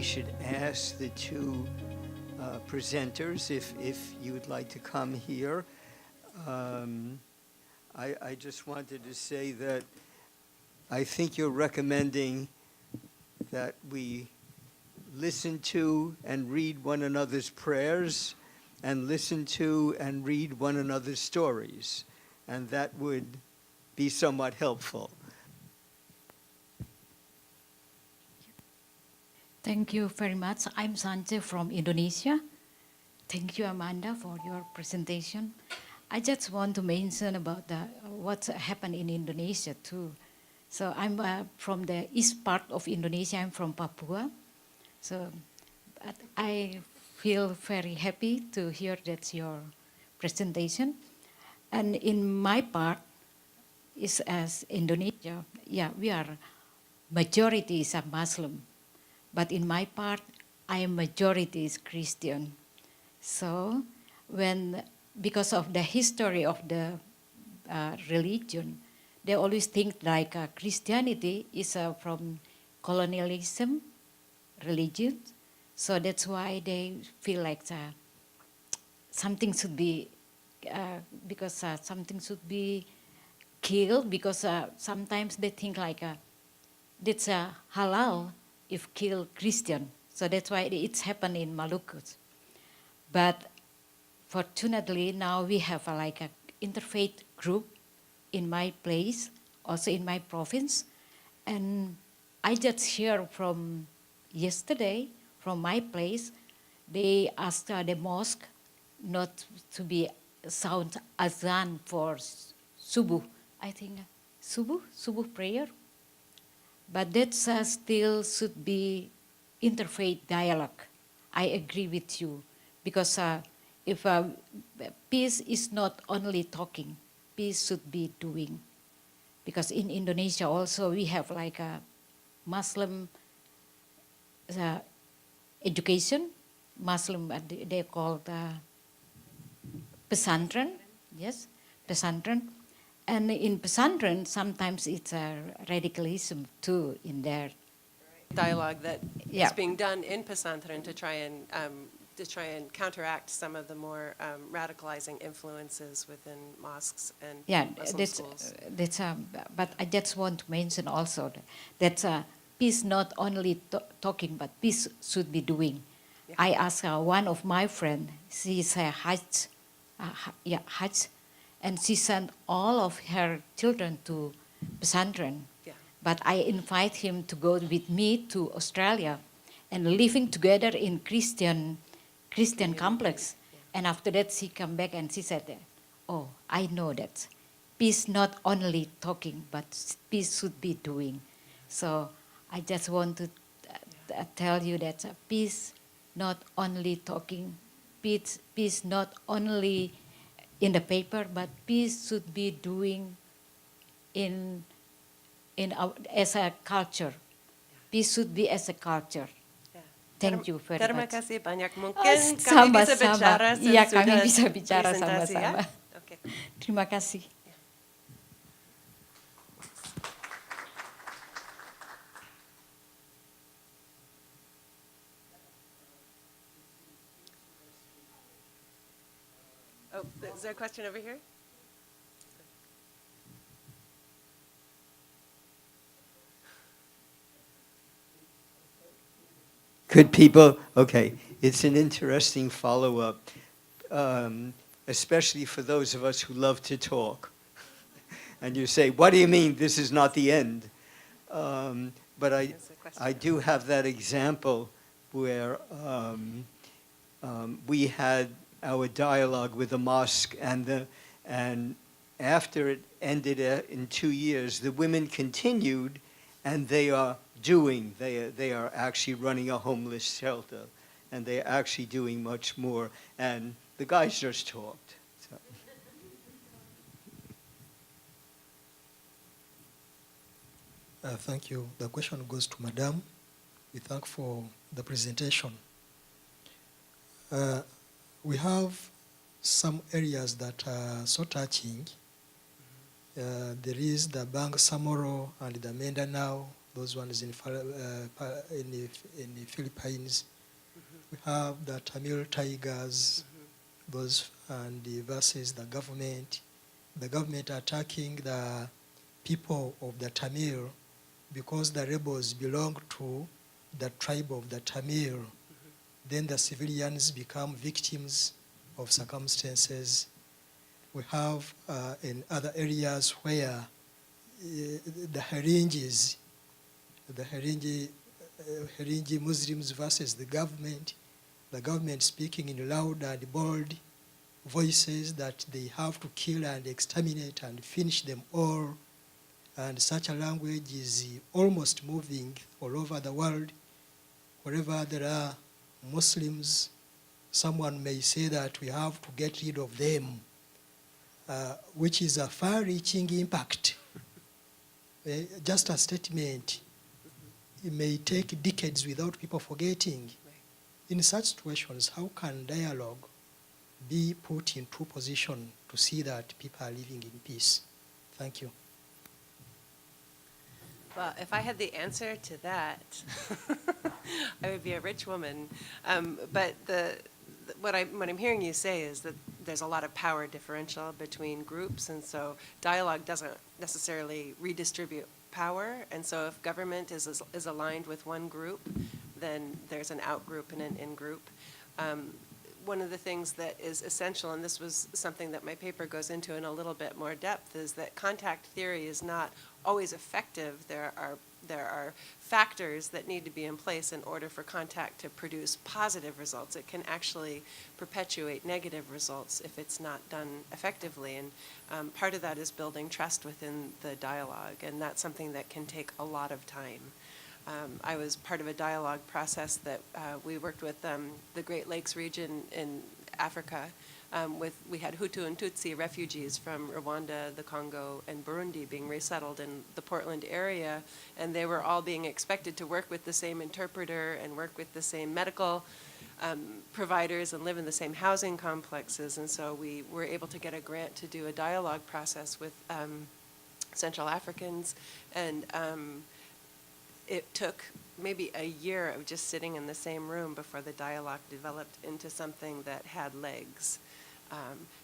we should ask the two presenters if you would like to come here. I just wanted to say that I think you're recommending that we listen to and read one another's prayers and listen to and read one another's stories, and that would be somewhat helpful. Thank you very much. I'm Sanje from Indonesia. Thank you, Amanda, for your presentation. I just want to mention about what happened in Indonesia too. So I'm from the east part of Indonesia. I'm from Papua. So I feel very happy to hear that's your presentation. And in my part, is as Indonesia, yeah, we are majority is a Muslim. But in my part, I am majority is Christian. So because of the history of the religion, they always think like Christianity is from colonialism religion. So that's why they feel like something should be, because something should be killed, because sometimes they think like it's halal if kill Christian. So that's why it's happened in Maluku. But fortunately now we have like an interfaith group in my place, also in my province. And I just hear from yesterday, from my place, they asked the mosque not to be sound azan for subuh, I think, subuh prayer. But that still should be interfaith dialogue. I agree with you, because if peace is not only talking, peace should be doing. Because in Indonesia also we have like a Muslim education, Muslim, they call pesantren, yes, pesantren. And in pesantren, sometimes it's a radicalism too in there. Dialogue that is being done in pesantren to try and counteract some of the more radicalizing influences within mosques and Muslim schools. But I just want to mention also that peace not only talking, but peace should be doing. Yeah. I asked one of my friends, she's a Hajj, and she sent all of her children to pesantren. Yeah. But I invite him to go with me to Australia and living together in Christian complex. Yeah. And after that, she come back and she said, oh, I know that peace not only talking, but peace should be doing. So I just want to tell you that peace not only talking, peace not only in the paper, but peace should be doing in our, as a culture. Peace should be as a culture. Thank you very Terima much. kasih banyak. Mungkin kami bisa bicara sesudah iya, kami bisa bicara presentasi, sama-sama. ya? Okay. Terima kasih. Oh, is there a question over here? Could people, okay, it's an interesting follow-up, especially for those of us who love to talk. And you say, what do you mean this is not the end? But I do have that example where we had our dialogue with the mosque, and after it ended in 2 years, the women continued, and they are actually running a homeless shelter, and they're actually doing much more, and the guys just talked. So. Thank you. The question goes to Madame. We thank for the presentation. We have some areas that are so touching. There is the Bang Samoro and the Mindanao those ones in the Philippines. We have the Tamil Tigers, those and versus the government attacking the people of the Tamil because the rebels belong to the tribe of the Tamil. Then the civilians become victims of circumstances. We have in other areas where the Harinjis, Harinji Muslims versus the government speaking in loud and bold voices that they have to kill and exterminate and finish them all. And such a language is almost moving all over the world. Wherever there are Muslims, someone may say that we have to get rid of them, which is a far-reaching impact. Just a statement. It may take decades without people forgetting. In such situations, how can dialogue be put into position to see that people are living in peace? Thank you. Well, if I had the answer to that, I would be a rich woman. But what I'm hearing you say is that there's a lot of power differential between groups, and so dialogue doesn't necessarily redistribute power. And so if government is aligned with one group, then there's an out-group and an in-group. One of the things that is essential, and this was something that my paper goes into in a little bit more depth, is that contact theory is not always effective. There are factors that need to be in place in order for contact to produce positive results. It can actually perpetuate negative results if it's not done effectively. And part of that is building trust within the dialogue, and that's something that can take a lot of time. I was part of a dialogue process that we worked with the Great Lakes region in Africa. We had Hutu and Tutsi refugees from Rwanda, the Congo, and Burundi being resettled in the Portland area, and they were all being expected to work with the same interpreter and work with the same medical providers and live in the same housing complexes. And so we were able to get a grant to do a dialogue process with Central Africans, and it took maybe a year of just sitting in the same room before the dialogue developed into something that had legs.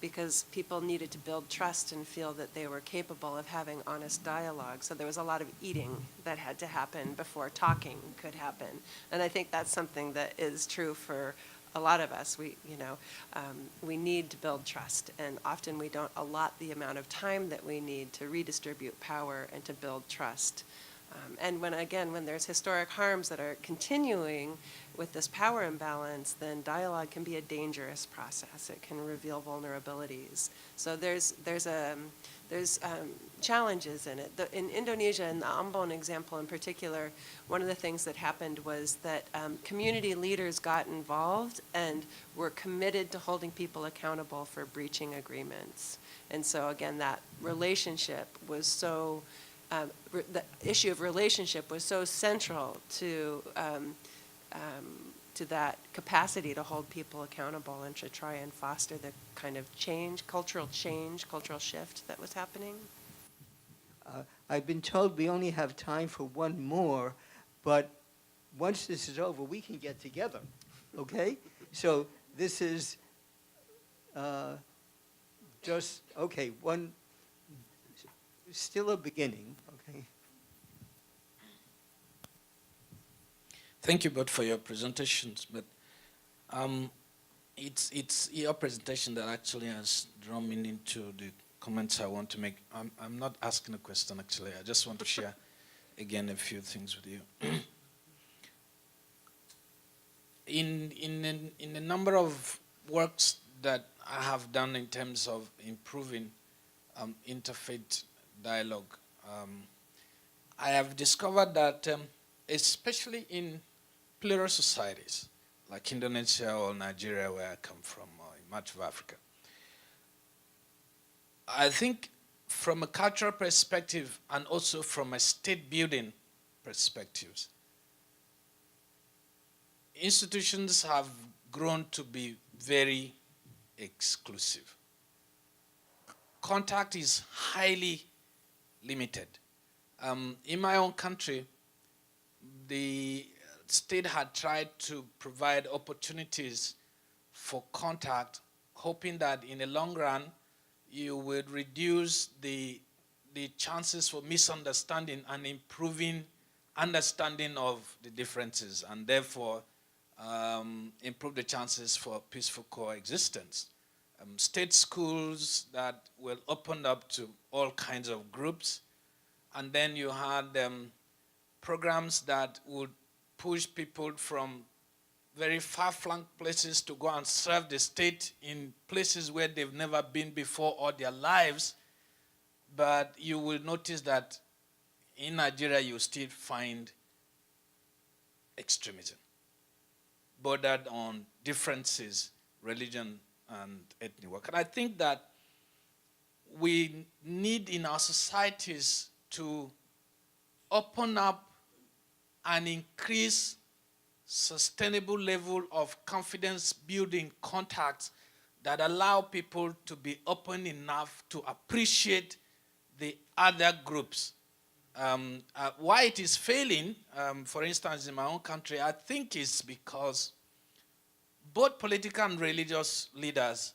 Because people needed to build trust and feel that they were capable of having honest dialogue. So there was a lot of eating that had to happen before talking could happen. And I think that's something that is true for a lot of us. We need to build trust, and often we don't allot the amount of time that we need to redistribute power and to build trust. And when there's historic harms that are continuing with this power imbalance, then dialogue can be a dangerous process. It can reveal vulnerabilities. So there's challenges in it. In Indonesia, in the Ambon example in particular, one of the things that happened was that community leaders got involved and were committed to holding people accountable for breaching agreements. And so again, that relationship was so the issue of relationship was so central to that capacity to hold people accountable and to try and foster the kind of cultural shift that was happening. I've been told we only have time for one more, but once this is over, we can get together, okay? So this is still a beginning, okay? Thank you both for your presentations, but it's your presentation that actually has drawn me into the comments I want to make. I'm not asking a question, actually. I just want to share, again, a few things with you. In a number of works that I have done in terms of improving interfaith dialogue, I have discovered that especially in plural societies like Indonesia or Nigeria, where I come from, or in much of Africa, I think from a cultural perspective and also from a state building perspective, institutions have grown to be very exclusive. Contact is highly limited. In my own country, the state had tried to provide opportunities for contact, hoping that in the long run, you would reduce the chances for misunderstanding and improving understanding of the differences, and therefore improve the chances for peaceful coexistence. State schools that were opened up to all kinds of groups, and then you had programs that would push people from very far-flung places to go and serve the state in places where they've never been before all their lives. But you will notice that in Nigeria you still find extremism, bordered on differences, religion and ethnic work. And I think that we need in our societies to open up and increase sustainable level of confidence building contacts that allow people to be open enough to appreciate the other groups. Why it is failing, for instance, in my own country, I think is because both political and religious leaders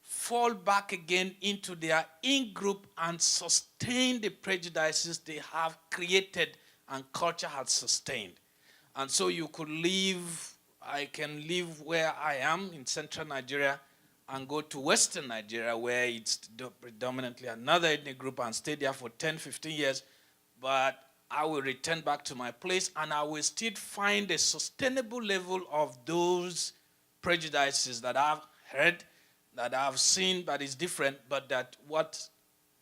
fall back again into their in-group and sustain the prejudices they have created and culture has sustained. And so you could live, I can live where I am in central Nigeria and go to western Nigeria where it's predominantly another ethnic group and stay there for 10, 15 years, but I will return back to my place and I will still find a sustainable level of those prejudices that I've heard, that I've seen, that is different, but that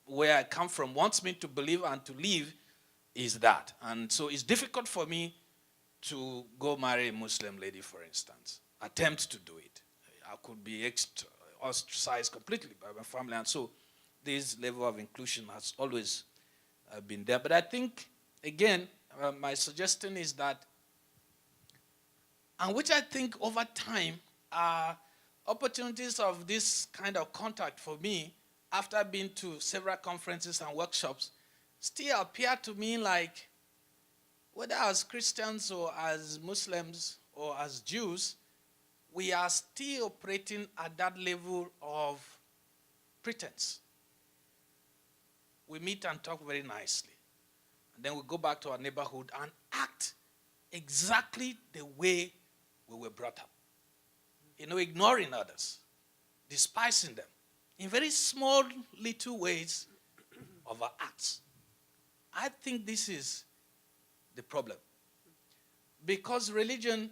where I come from wants me to believe and to live is that. And so it's difficult for me to go marry a Muslim lady, for instance, attempt to do it. I could be ostracized completely by my family, and so this level of inclusion has always been there. But I think, again, my suggestion is that, and which I think over time are opportunities of this kind of contact for me, after being to several conferences and workshops, still appear to me like, whether as Christians or as Muslims or as Jews, we are still operating at that level of pretense. We meet and talk very nicely. And then we go back to our neighborhood and act exactly the way we were brought up. Ignoring others, despising them, in very small, little ways of our acts. I think this is the problem. Because religion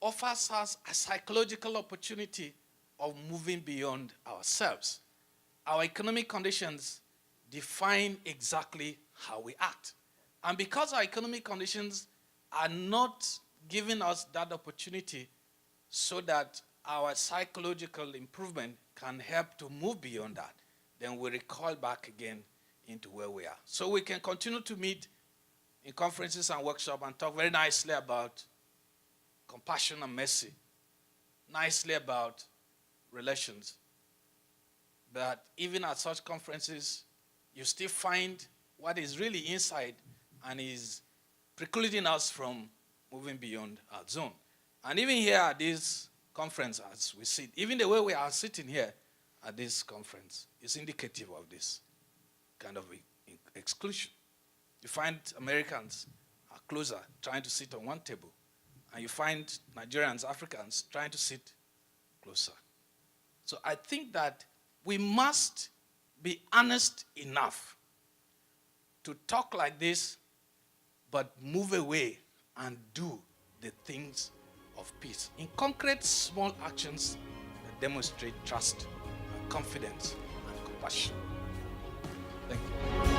offers us a psychological opportunity of moving beyond ourselves. Our economic conditions define exactly how we act. And because our economic conditions are not giving us that opportunity so that our psychological improvement can help to move beyond that, then we recoil back again into where we are. So we can continue to meet in conferences and workshops and talk very nicely about compassion and mercy, nicely about relations. But even at such conferences, you still find what is really inside and is precluding us from moving beyond our zone. And even here at this conference, as we sit, even the way we are sitting here at this conference is indicative of this kind of exclusion. You find Americans are closer, trying to sit on one table, and you find Nigerians, Africans, trying to sit closer. So I think that we must be honest enough to talk like this, but move away and do the things of peace in concrete, small actions that demonstrate trust and confidence and compassion. Thank you.